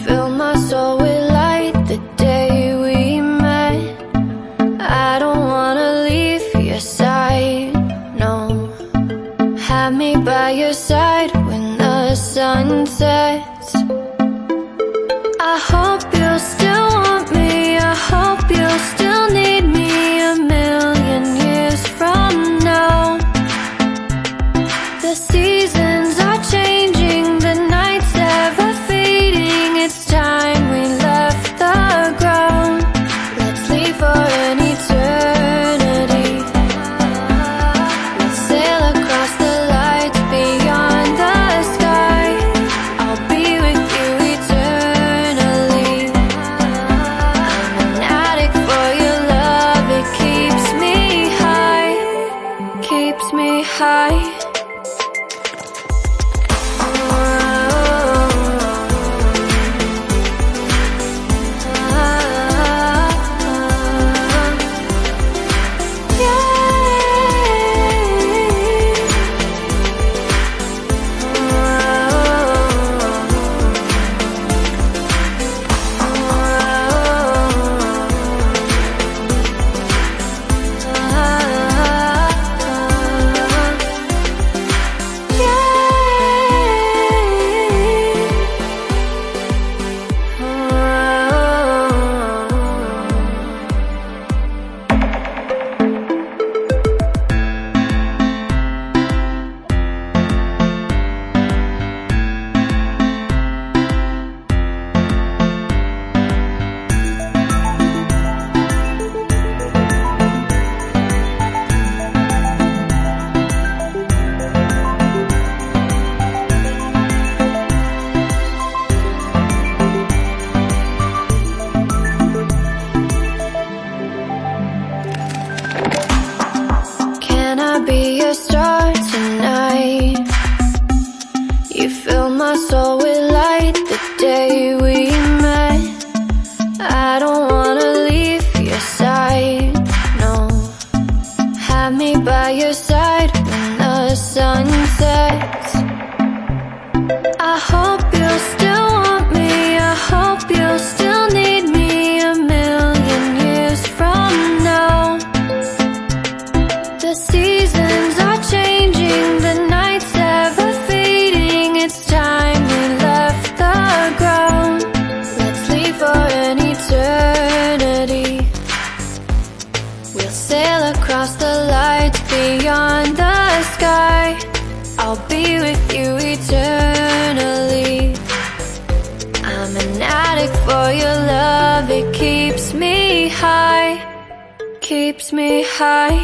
fill my soul with light the day we met. I don't wanna leave your side, no. Have me by your side when the sun sets. I hope you'll still want me, I hope you'll still need me 1,000,000 years from now. The seasons are changing, the nights ever fading. It's time we left the ground. Let's leave for an eternity. We'll sail across the lights beyond the sky. I'll be with you eternally. I'm an addict for your love, it keeps me high, keeps me high. Be your star tonight. You fill my soul with light the day we met. I don't wanna leave your side, no. Have me by your side when the sun sets. I hope you'll still want me, I hope you'll still need me 1,000,000 years from now. The seasons are changing, the nights ever fading. It's time we left the ground. Let's leave for an eternity. We'll sail across the lights beyond the sky. I'll be with you eternally. I'm an addict for your love, it keeps me high, keeps me high.